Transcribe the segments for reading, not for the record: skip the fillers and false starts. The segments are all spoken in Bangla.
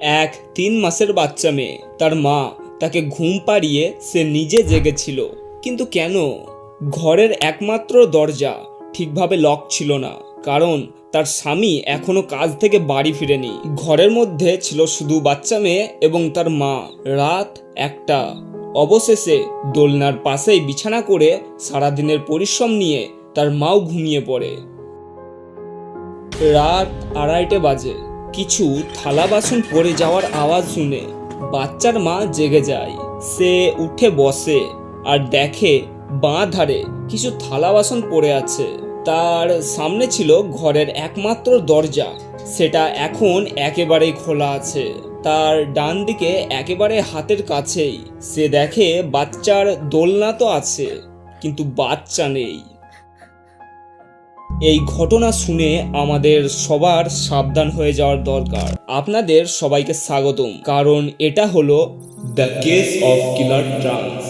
এক 3 মাসের বাচ্চা মেয়ে। তার মা তাকে ঘুম পাড়িয়ে সে নিজে জেগেছিল। কিন্তু কেন? ঘরের একমাত্র দরজা ঠিকভাবে লক ছিল না, কারণ তার স্বামী এখনো কাজ থেকে বাড়ি ফিরেনি। ঘরের মধ্যে ছিল শুধু বাচ্চা মেয়ে এবং তার মা। রাত 1টা। অবশেষে দোলনার পাশেই বিছানা করে সারাদিনের পরিশ্রম নিয়ে তার মাও ঘুমিয়ে পড়ে। রাত 2:30 বাজে। কিছু থালা বাসন পড়ে যাওয়ার আওয়াজ শুনে বাচ্চার মা জেগে যায়। সে উঠে বসে আর দেখে বাঁ ধারে কিছু থালা বাসন পড়ে আছে। তার সামনে ছিল ঘরের একমাত্র দরজা, সেটা এখন একেবারেই খোলা আছে। তার ডান দিকে একেবারে হাতের কাছেই সে দেখে বাচ্চার দোলনা তো আছে, কিন্তু বাচ্চা নেই। এই ঘটনা শুনে আমাদের সবার সাবধান হয়ে যাওয়ার দরকার। আপনাদের সবাইকে স্বাগতম, কারণ এটা হলো the case of killer trunks.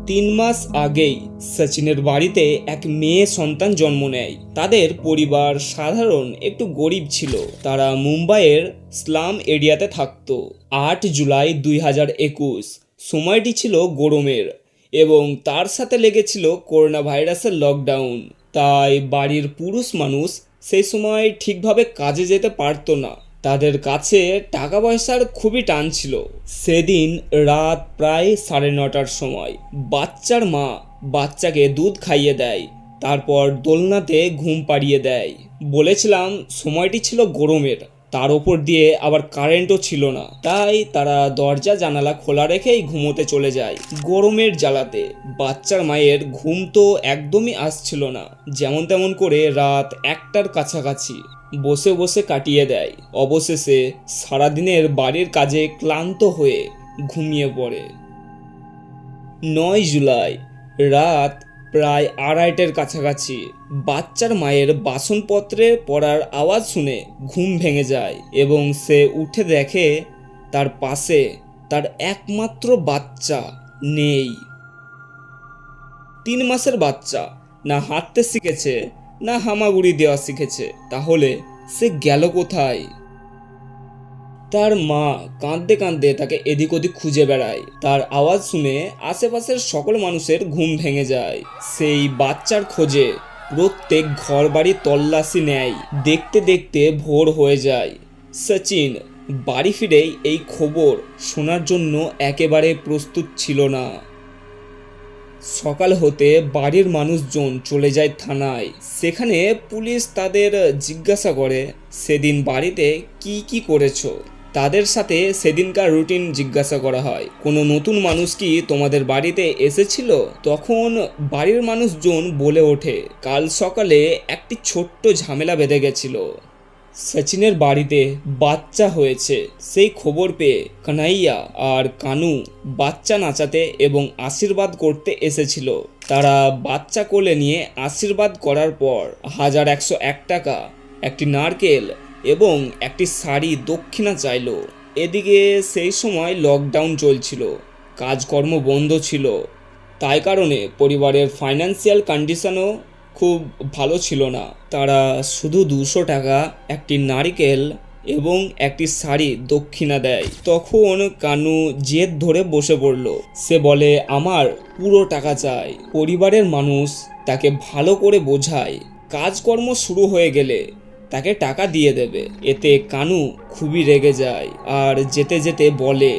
3 মাস আগেই সচিনের বাড়িতে এক মেয়ে সন্তান জন্ম নেয়। তাদের পরিবার সাধারণ একটু গরিব ছিল। তারা মুম্বাইয়ের স্লাম এরিয়াতে থাকতো। 8 জুলাই 2021। সময়টি ছিল গরমের এবং তার সাথে লেগেছিল করোনা ভাইরাসের লকডাউন। তাই বাড়ির পুরুষ মানুষ সেই সময় ঠিকভাবে কাজে যেতে পারতো না। তাদের কাছে টাকা পয়সার খুবই টান ছিল। সেদিন রাত প্রায় 9:30টার সময় বাচ্চার মা বাচ্চাকে দুধ খাইয়ে দেয়, তারপর দোলনাতে ঘুম পাড়িয়ে দেয়। বলেছিলাম সময়টি ছিল গরমের, তার ওপর দিয়ে আবার কারেন্টও ছিল না, তাই তারা দরজা জানালা খোলা রেখেই ঘুমোতে চলে যায়। গরমের জ্বালাতে বাচ্চার মায়ের ঘুম তো একদমই আসছিল না। যেমন তেমন করে রাত 1টার কাছাকাছি বসে বসে কাটিয়ে দেয়। অবশেষে সারাদিনের বাড়ির কাজে ক্লান্ত হয়ে ঘুমিয়ে পড়ে। 9 জুলাই রাত প্রায় 2:30টার কাছাকাছি বাচ্চার মায়ের বাসনপত্রে পড়ার আওয়াজ শুনে ঘুম ভেঙে যায় এবং সে উঠে দেখে তার পাশে তার একমাত্র বাচ্চা নেই। 3 মাসের বাচ্চা না হাঁটতে শিখেছে, না হামাগুড়ি দেওয়া শিখেছে, তাহলে সে গেল কোথায়? তার মা কাঁদতে কাঁদতে তাকে এদিক ওদিক খুঁজে বেড়ায়। তার আওয়াজ শুনে আশেপাশের সকল মানুষের ঘুম ভেঙে যায়। সেই বাচ্চার খোঁজে প্রত্যেক ঘর বাড়ি তল্লাশি নেয়। দেখতে দেখতে ভোর হয়ে যায়। সচিন বাড়ি ফিরেই এই খবর শোনার জন্য একেবারে প্রস্তুত ছিল না। সকাল হতে বাড়ির মানুষজন চলে যায় থানায়। সেখানে পুলিশ তাদের জিজ্ঞাসা করে, সেদিন বাড়িতে কি কি করেছো? তাদের সাথে সেদিনকার রুটিন জিজ্ঞাসা করা হয়। কোনো নতুন মানুষ কি তোমাদের বাড়িতে এসেছিল? তখন বাড়ির মানুষজন বলে ওঠে, কাল সকালে একটি ছোট্ট ঝামেলা বেঁধে গেছিল। সচিনের বাড়িতে বাচ্চা হয়েছে সেই খবর পেয়ে কানাইয়া আর কানু বাচ্চা নাচাতে এবং আশীর্বাদ করতে এসেছিল। তারা বাচ্চা কোলে নিয়ে আশীর্বাদ করার পর 1101 টাকা, একটি নারকেল এবং একটি শাড়ি দক্ষিণা চাইল। এদিকে সেই সময় লকডাউন চলছিল, কাজকর্ম বন্ধ ছিল, তাই কারণে পরিবারের ফাইন্যান্সিয়াল কন্ডিশনও খুব ভালো ছিল না। তারা শুধু 200 টাকা, একটি নারিকেল এবং একটি শাড়ি দক্ষিণা দেয়। তখন কানু জেদ ধরে বসে পড়ল। সে বলে, আমার পুরো টাকা চাই। পরিবারের মানুষ তাকে ভালো করে বোঝায়, কাজকর্ম শুরু হয়ে গেলে তাকে টাকা দিয়ে দেবে। এতে কানু খুবই রেগে যায় আর যেতে যেতে বলে,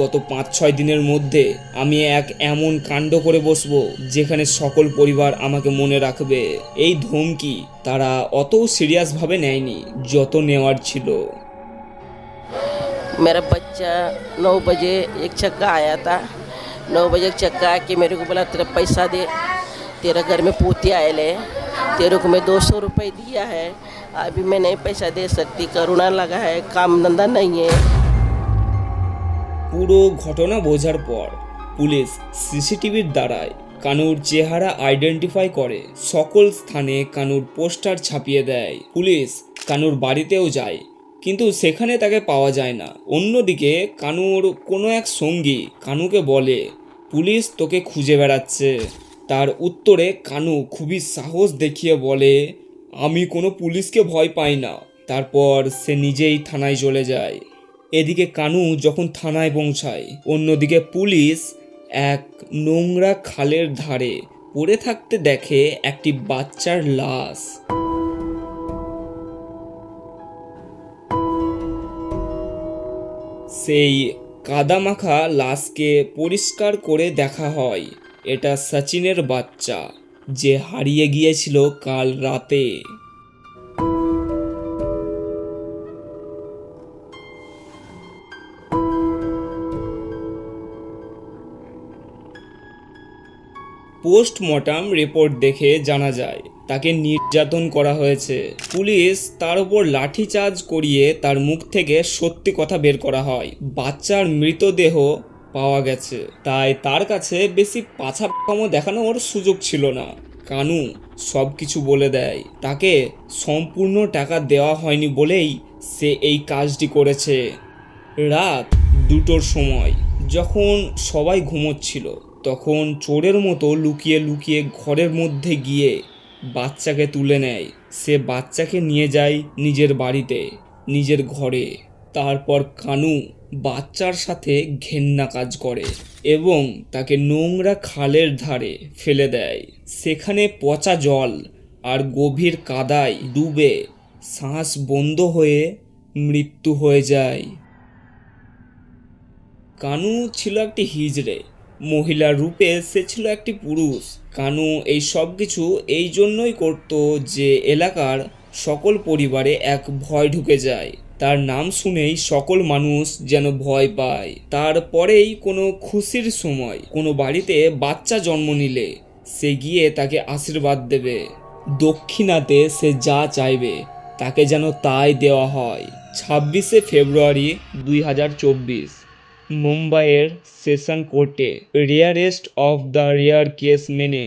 গত 5-6 দিনের মধ্যে আমি এক এমন কাণ্ড করে বসবো যেখানে সকল পরিবার আমাকে মনে রাখবে। এই ধমকি তারা অত সিরিয়াসভাবে নেয়নি যত নেওয়ার ছিল। मेरा बच्चा 9 बजे एक चक्का आया था। 9 बजे चक्का आके मेरे को बोला, तेरा पैसा दे, तेरा घर में पूती आए, तेरे को मैं 200 रुपये दिया है, अभी मैं नहीं पैसा दे सकती, करोना लगा है, काम धंधा नहीं है। পুরো ঘটনা বোঝার পর পুলিশ সিসিটিভির দ্বারায় কানুর চেহারা আইডেন্টিফাই করে সকল স্থানে কানুর পোস্টার ছাপিয়ে দেয়। পুলিশ কানুর বাড়িতেও যায়, কিন্তু সেখানে তাকে পাওয়া যায় না। অন্যদিকে কানুর কোনো এক সঙ্গী কানুকে বলে, পুলিশ তোকে খুঁজে বেড়াচ্ছে। তার উত্তরে কানু খুবই সাহস দেখিয়ে বলে, আমি কোনো পুলিশকে ভয় পাই না। তারপর সে নিজেই থানায় চলে যায়। এদিকে কানু যখন থানায় পৌঁছায়, অন্যদিকে পুলিশ এক নোংরা খালের ধারে পড়ে থাকতে দেখে একটি বাচ্চার লাশ। সেই কাদামাখা লাশকে পরিষ্কার করে দেখা হয় এটা সচিনের বাচ্চা, যে হারিয়ে গিয়েছিল কাল রাতে। পোস্টমর্টম রিপোর্ট দেখে জানা যায় তাকে নির্যাতন করা হয়েছে। পুলিশ তার উপর লাঠিচার্জ করিয়ে তার মুখ থেকে সত্যি কথা বের করা হয়। বাচ্চার মৃতদেহ পাওয়া গেছে, তাই তার কাছে বেশি পাছাপামো দেখানোর সুযোগ ছিল না। কানু সব কিছু বলে দেয়। তাকে সম্পূর্ণ টাকা দেওয়া হয়নি বলেই সে এই কাজটি করেছে। রাত 2টোর সময় যখন সবাই ঘুমোচ্ছিল, তখন চোরের মতো লুকিয়ে লুকিয়ে ঘরের মধ্যে গিয়ে বাচ্চাকে তুলে নেয়। সে বাচ্চাকে নিয়ে যায় নিজের বাড়িতে, নিজের ঘরে। তারপর কানু বাচ্চার সাথে ঘেন্না কাজ করে এবং তাকে নোংরা খালের ধারে ফেলে দেয়। সেখানে পচা জল আর গভীর কাদায় ডুবে শ্বাস বন্ধ হয়ে মৃত্যু হয়ে যায়। কানু ছিল একটি হিজড়ে, মহিলার রূপে সে ছিল একটি পুরুষ। কানু এই সব কিছু এই জন্যই করত যে এলাকার সকল পরিবারে এক ভয় ঢুকে যায়। তার নাম শুনেই সকল মানুষ যেন ভয় পায়। তারপরেই কোনো খুশির সময় কোনো বাড়িতে বাচ্চা জন্ম নিলে সে গিয়ে তাকে আশীর্বাদ দেবে। দক্ষিণাতে সে যা চাইবে তাকে যেন তাই দেওয়া হয়। 26শে ফেব্রুয়ারি 2024 মুম্বাইয়ের সেশন কোর্টে rarest of the rare case মেনে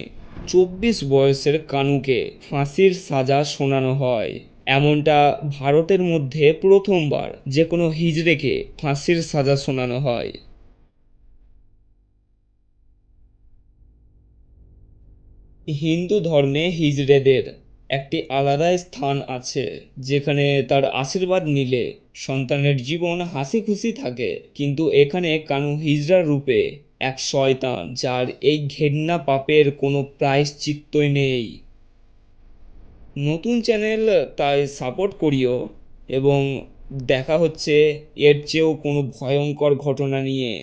24 বয়সের কানুকে ফাঁসির সাজা শোনানো হয়। এমনটা ভারতের মধ্যে প্রথমবার যে কোনো হিজড়েকে ফাঁসির সাজা শোনানো হয়। হিন্দু ধর্মে হিজড়েদের একটি আলাদা স্থান আছে, যেখানে তার আশীর্বাদ নিলে সন্তানের জীবন হাসি খুশি থাকে। কিন্তু এখানে কানু হিজড়া রূপে এক শয়তান, যার এই ঘেন্না পাপের কোনো প্রায়শ্চিত্তই নেই। নতুন চ্যানেল, তাই সাপোর্ট করিও এবং দেখা হচ্ছে এর চেয়েও কোনো ভয়ঙ্কর ঘটনা নিয়ে।